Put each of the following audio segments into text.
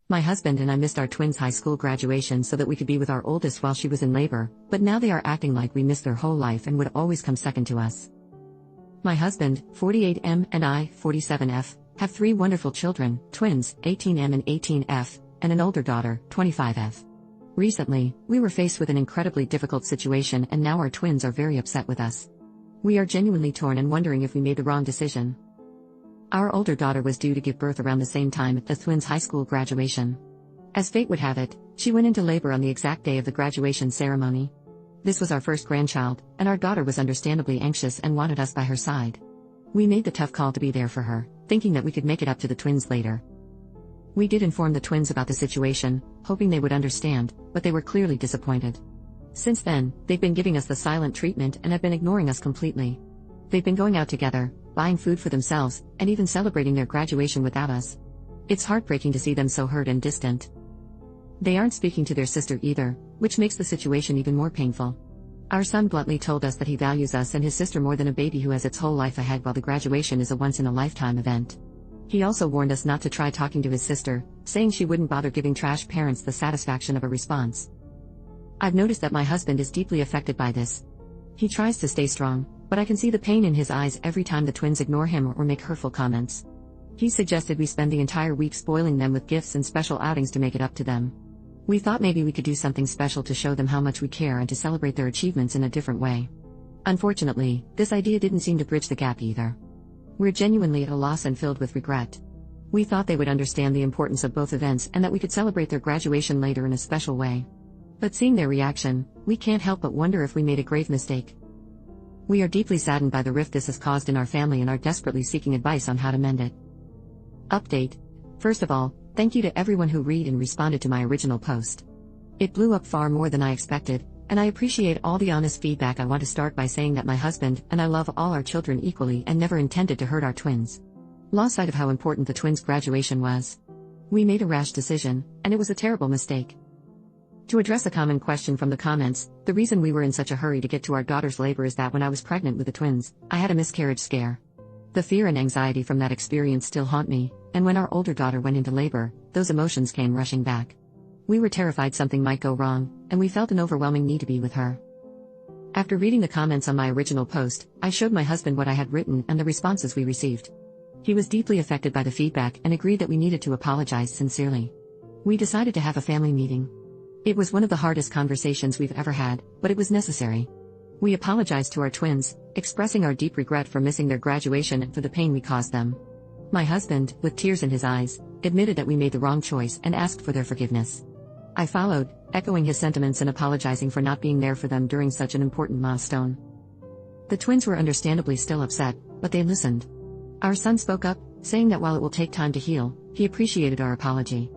My husband and I missed our twins' high school graduation so that we could be with our oldest while she was in labor, but now they are acting like we missed their whole life and would always come second to us. My husband, 48M, and I, 47F, have 3 wonderful children, twins, 18M and 18F, and an older daughter, 25F. Recently, we were faced with an incredibly difficult situation and now our twins are very upset with us. We are genuinely torn and wondering if we made the wrong decision. Our older daughter was due to give birth around the same time at the twins' high school graduation. As fate would have it, she went into labor on the exact day of the graduation ceremony. This was our first grandchild, and our daughter was understandably anxious and wanted us by her side. We made the tough call to be there for her, thinking that we could make it up to the twins later. We did inform the twins about the situation, hoping they would understand, but they were clearly disappointed. Since then, they've been giving us the silent treatment and have been ignoring us completely. They've been going out together, buying food for themselves, and even celebrating their graduation without us. It's heartbreaking to see them so hurt and distant. They aren't speaking to their sister either, which makes the situation even more painful. Our son bluntly told us that he values us and his sister more than a baby who has its whole life ahead while the graduation is a once-in-a-lifetime event. He also warned us not to try talking to his sister, saying she wouldn't bother giving trash parents the satisfaction of a response. I've noticed that my husband is deeply affected by this. He tries to stay strong, but I can see the pain in his eyes every time the twins ignore him or make hurtful comments. He suggested we spend the entire week spoiling them with gifts and special outings to make it up to them. We thought maybe we could do something special to show them how much we care and to celebrate their achievements in a different way. Unfortunately, this idea didn't seem to bridge the gap either. We're genuinely at a loss and filled with regret. We thought they would understand the importance of both events and that we could celebrate their graduation later in a special way. But seeing their reaction, we can't help but wonder if we made a grave mistake. We are deeply saddened by the rift this has caused in our family and are desperately seeking advice on how to mend it. Update. First of all, thank you to everyone who read and responded to my original post. It blew up far more than I expected, and I appreciate all the honest feedback. I want to start by saying that my husband and I love all our children equally and never intended to hurt our twins. Lost sight of how important the twins' graduation was. We made a rash decision, and it was a terrible mistake. To address a common question from the comments, the reason we were in such a hurry to get to our daughter's labor is that when I was pregnant with the twins, I had a miscarriage scare. The fear and anxiety from that experience still haunt me, and when our older daughter went into labor, those emotions came rushing back. We were terrified something might go wrong, and we felt an overwhelming need to be with her. After reading the comments on my original post, I showed my husband what I had written and the responses we received. He was deeply affected by the feedback and agreed that we needed to apologize sincerely. We decided to have a family meeting. It was one of the hardest conversations we've ever had, but it was necessary. We apologized to our twins, expressing our deep regret for missing their graduation and for the pain we caused them. My husband, with tears in his eyes, admitted that we made the wrong choice and asked for their forgiveness. I followed, echoing his sentiments and apologizing for not being there for them during such an important milestone. The twins were understandably still upset, but they listened. Our son spoke up, saying that while it will take time to heal, he appreciated our apology.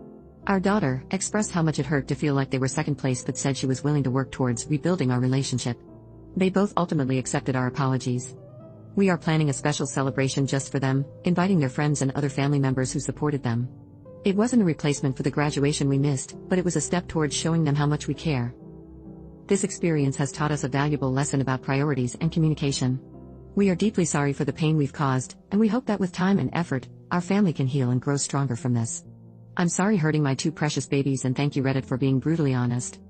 Our daughter expressed how much it hurt to feel like they were second place but said she was willing to work towards rebuilding our relationship. They both ultimately accepted our apologies. We are planning a special celebration just for them, inviting their friends and other family members who supported them. It wasn't a replacement for the graduation we missed, but it was a step towards showing them how much we care. This experience has taught us a valuable lesson about priorities and communication. We are deeply sorry for the pain we've caused, and we hope that with time and effort, our family can heal and grow stronger from this. I'm sorry hurting my 2 precious babies and thank you Reddit for being brutally honest.